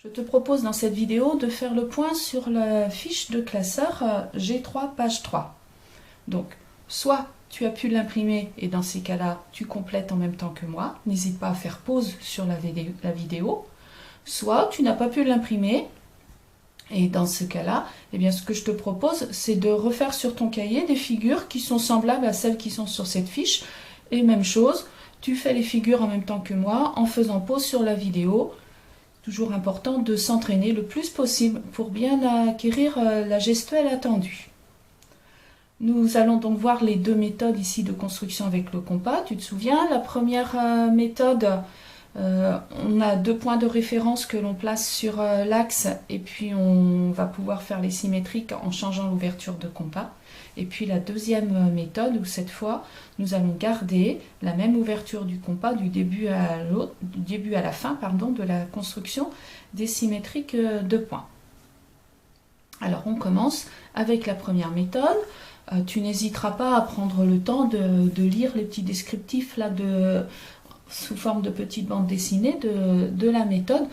Je te propose dans cette vidéo de faire le point sur la fiche de classeur G3 page 3. Donc, soit tu as pu l'imprimer et dans ces cas-là, tu complètes en même temps que moi. N'hésite pas à faire pause sur la vidéo. Soit tu n'as pas pu l'imprimer et dans ce cas-là, eh bien, ce que je te propose, c'est de refaire sur ton cahier des figures qui sont semblables à celles qui sont sur cette fiche. Et même chose, tu fais les figures en même temps que moi en faisant pause sur la vidéo. Toujours important de s'entraîner le plus possible pour bien acquérir la gestuelle attendue. Nous allons donc voir les deux méthodes ici de construction avec le compas. Tu te souviens, la première méthode, on a deux points de référence que l'on place sur l'axe et puis on va pouvoir faire les symétriques en changeant l'ouverture de compas. Et puis la deuxième méthode où cette fois nous allons garder la même ouverture du compas du début à la fin de la construction des symétriques de points. Alors on commence avec la première méthode. Tu n'hésiteras pas à prendre le temps de lire les petits descriptifs là sous forme de petites bandes dessinées de la méthode.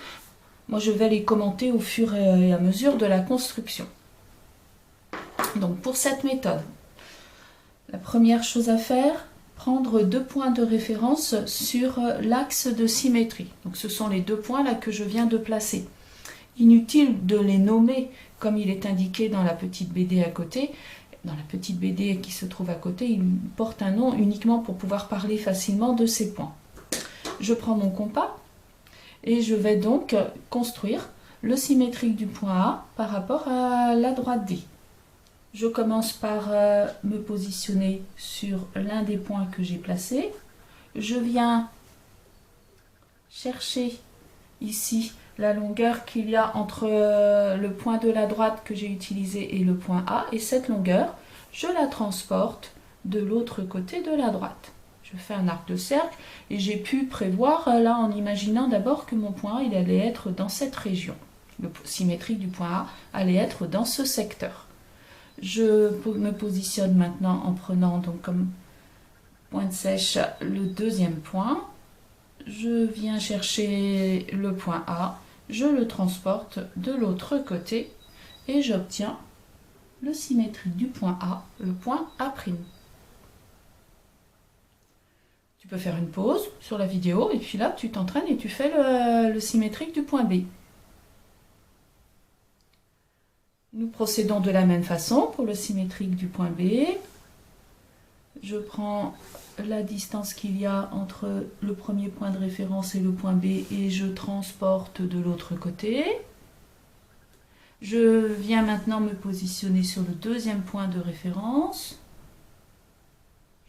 Moi je vais les commenter au fur et à mesure de la construction. Donc pour cette méthode, la première chose à faire, prendre deux points de référence sur l'axe de symétrie. Donc ce sont les deux points là que je viens de placer. Inutile de les nommer comme il est indiqué dans la petite BD à côté. Dans la petite BD qui se trouve à côté, il porte un nom uniquement pour pouvoir parler facilement de ces points. Je prends mon compas et je vais donc construire le symétrique du point A par rapport à la droite D. Je commence par me positionner sur l'un des points que j'ai placés. Je viens chercher ici la longueur qu'il y a entre le point de la droite que j'ai utilisé et le point A. Et cette longueur, je la transporte de l'autre côté de la droite. Je fais un arc de cercle et j'ai pu prévoir là en imaginant d'abord que mon point A il allait être dans cette région. Le symétrique du point A allait être dans ce secteur. Je me positionne maintenant en prenant donc comme pointe sèche le deuxième point. Je viens chercher le point A, je le transporte de l'autre côté et j'obtiens le symétrique du point A, le point A'. Tu peux faire une pause sur la vidéo et puis là tu t'entraînes et tu fais le symétrique du point B. Nous procédons de la même façon pour le symétrique du point B. Je prends la distance qu'il y a entre le premier point de référence et le point B et je transporte de l'autre côté. Je viens maintenant me positionner sur le deuxième point de référence.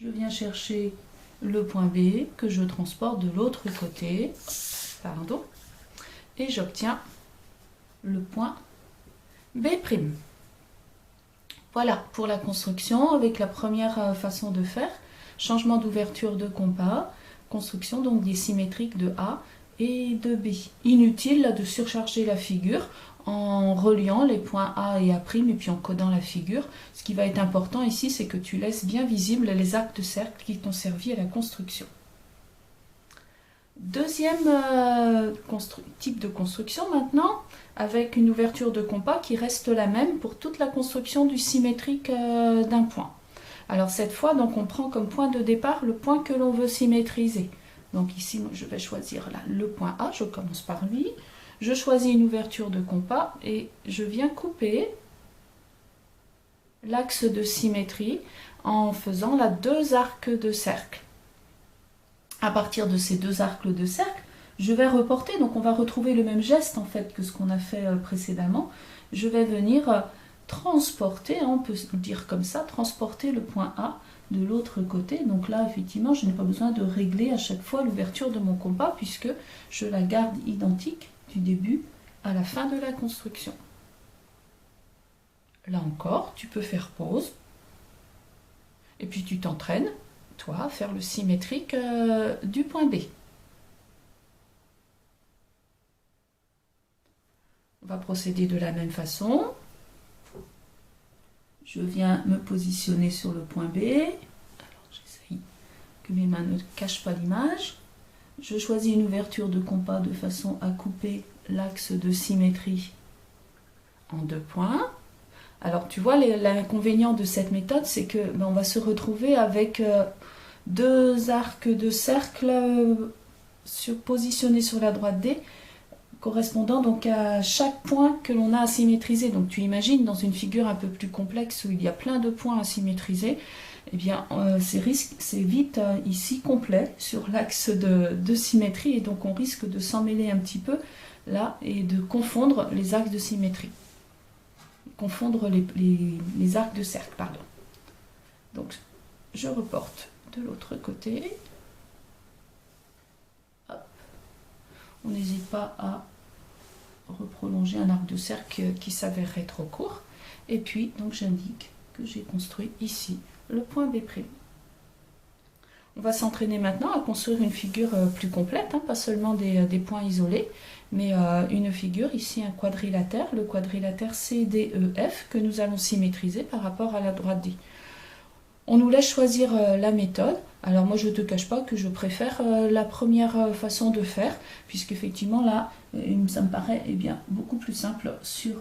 Je viens chercher le point B que je transporte de l'autre côté. Et j'obtiens le point B'. Voilà pour la construction avec la première façon de faire. Changement d'ouverture de compas, construction donc des symétriques de A et de B. Inutile là, de surcharger la figure en reliant les points A et A' et puis en codant la figure. Ce qui va être important ici, c'est que tu laisses bien visibles les arcs de cercle qui t'ont servi à la construction. Deuxième type de construction maintenant, avec une ouverture de compas qui reste la même pour toute la construction du symétrique d'un point. Alors cette fois, donc, on prend comme point de départ le point que l'on veut symétriser. Donc ici, je vais choisir là, le point A, je commence par lui. Je choisis une ouverture de compas et je viens couper l'axe de symétrie en faisant là deux arcs de cercle. À partir de ces deux arcs de cercle, je vais reporter, donc on va retrouver le même geste en fait que ce qu'on a fait précédemment. Je vais venir transporter, on peut dire comme ça, transporter le point A de l'autre côté. Donc là, effectivement, je n'ai pas besoin de régler à chaque fois l'ouverture de mon compas puisque je la garde identique du début à la fin de la construction. Là encore, tu peux faire pause et puis tu t'entraînes, toi, à faire le symétrique du point B. On va procéder de la même façon. Je viens me positionner sur le point B. Alors j'essaye que mes mains ne cachent pas l'image. Je choisis une ouverture de compas de façon à couper l'axe de symétrie en 2 points. Alors tu vois, l'inconvénient de cette méthode, c'est que on va se retrouver avec 2 arcs de cercle positionnés sur la droite D, correspondant donc à chaque point que l'on a à symétriser. Donc tu imagines dans une figure un peu plus complexe où il y a plein de points à symétriser, eh bien c'est vite ici complet sur l'axe de symétrie, et donc on risque de s'en mêler un petit peu là et de confondre les axes de symétrie. Confondre les arcs de cercle, pardon. Donc je reporte de l'autre côté. Hop. On n'hésite pas à reprolonger un arc de cercle qui s'avérerait trop court. Et puis donc j'indique que j'ai construit ici le point B'. On va s'entraîner maintenant à construire une figure plus complète, hein, pas seulement des points isolés, mais une figure, ici un quadrilatère, le quadrilatère CDEF, que nous allons symétriser par rapport à la droite D. On nous laisse choisir la méthode. Alors moi je ne te cache pas que je préfère la première façon de faire, puisqu'effectivement là, ça me paraît bien, beaucoup plus simple sur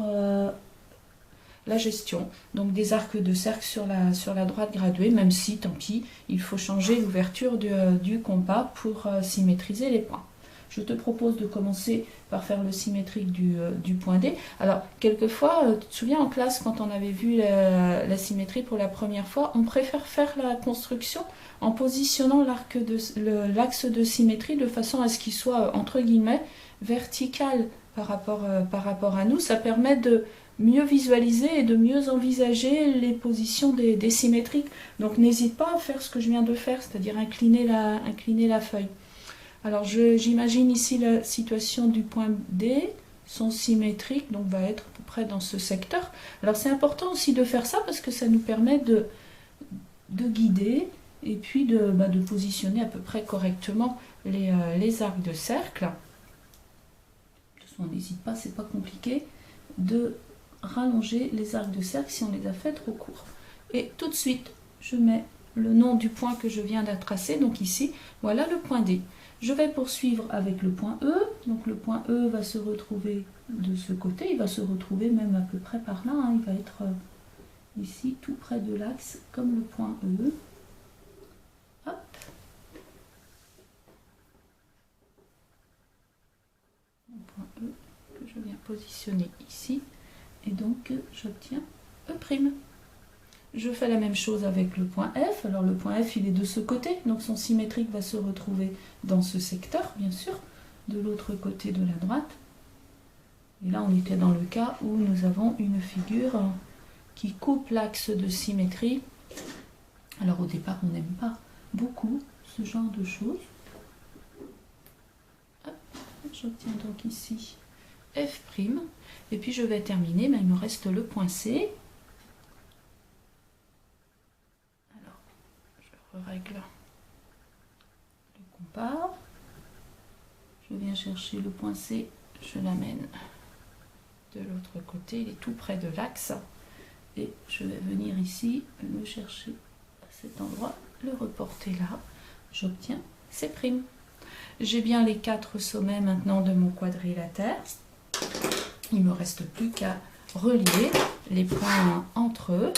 la gestion. Donc des arcs de cercle sur la droite graduée, même si, tant pis, il faut changer l'ouverture du compas pour symétriser les points. Je te propose de commencer par faire le symétrique du point D. Alors, quelquefois, tu te souviens en classe, quand on avait vu la symétrie pour la première fois, on préfère faire la construction en positionnant l'axe de symétrie de façon à ce qu'il soit, entre guillemets, vertical par rapport à nous. Ça permet de mieux visualiser et de mieux envisager les positions des symétriques. Donc, n'hésite pas à faire ce que je viens de faire, c'est-à-dire incliner la feuille. Alors j'imagine ici la situation du point D, son symétrique, donc va être à peu près dans ce secteur. Alors c'est important aussi de faire ça parce que ça nous permet de guider et puis de positionner à peu près correctement les arcs de cercle. De toute façon, on n'hésite pas, c'est pas compliqué, de rallonger les arcs de cercle si on les a fait trop courts. Et tout de suite, je mets le nom du point que je viens de tracer, donc ici, voilà le point D. Je vais poursuivre avec le point E, donc le point E va se retrouver de ce côté, il va se retrouver même à peu près par là, hein. Il va être ici tout près de l'axe comme le point E. Hop. Le point E que je viens positionner ici, et donc j'obtiens E'. Je fais la même chose avec le point F. Alors le point F, il est de ce côté, donc son symétrique va se retrouver dans ce secteur, bien sûr, de l'autre côté de la droite. Et là, on était dans le cas où nous avons une figure qui coupe l'axe de symétrie. Alors au départ, on n'aime pas beaucoup ce genre de choses. J'obtiens donc ici F', et puis je vais terminer, mais il me reste le point C. Règle le compas, je viens chercher le point C, je l'amène de l'autre côté, il est tout près de l'axe, et je vais venir ici le chercher à cet endroit, le reporter là, j'obtiens C'. J'ai bien les 4 sommets maintenant de mon quadrilatère, il ne me reste plus qu'à relier les points entre eux.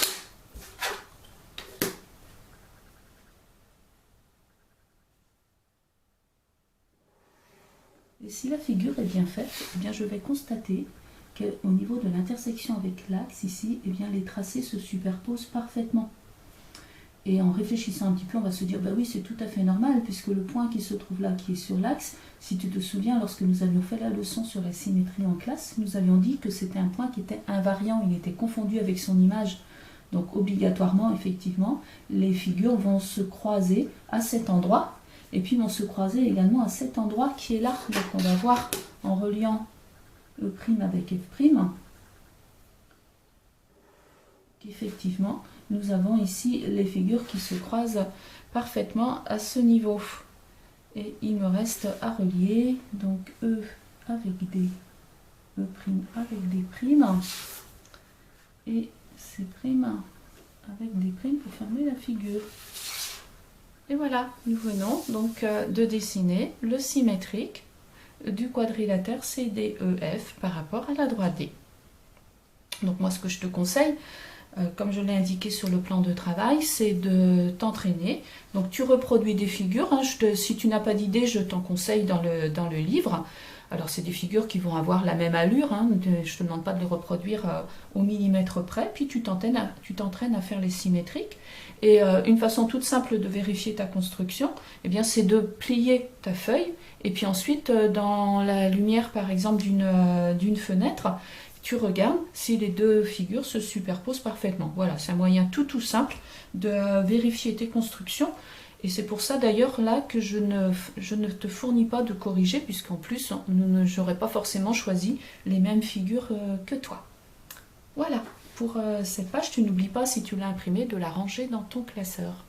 Et si la figure est bien faite, eh bien je vais constater qu'au niveau de l'intersection avec l'axe ici, eh bien les tracés se superposent parfaitement. Et en réfléchissant un petit peu, on va se dire, bah oui, c'est tout à fait normal, puisque le point qui se trouve là, qui est sur l'axe, si tu te souviens, lorsque nous avions fait la leçon sur la symétrie en classe, nous avions dit que c'était un point qui était invariant, il était confondu avec son image. Donc obligatoirement, effectivement, les figures vont se croiser à cet endroit, et puis vont se croiser également à cet endroit qui est là. Donc on va voir en reliant E' avec F', qu'effectivement nous avons ici les figures qui se croisent parfaitement à ce niveau. Et il me reste à relier donc E avec D, E' avec D', et C' avec D' pour fermer la figure. Et voilà, nous venons donc de dessiner le symétrique du quadrilatère CDEF par rapport à la droite D. Donc moi ce que je te conseille, comme je l'ai indiqué sur le plan de travail, c'est de t'entraîner. Donc tu reproduis des figures, hein. Si tu n'as pas d'idée, je t'en conseille dans le livre. Alors c'est des figures qui vont avoir la même allure, hein. Je ne te demande pas de les reproduire au millimètre près, puis tu t'entraînes à faire les symétriques. Et une façon toute simple de vérifier ta construction, eh bien, c'est de plier ta feuille, et puis ensuite dans la lumière par exemple d'une fenêtre, tu regardes si les deux figures se superposent parfaitement. Voilà, c'est un moyen tout simple de vérifier tes constructions. Et c'est pour ça d'ailleurs là que je ne te fournis pas de corriger, puisqu'en plus, je n'aurais pas forcément choisi les mêmes figures que toi. Voilà, pour cette page, tu n'oublies pas, si tu l'as imprimée, de la ranger dans ton classeur.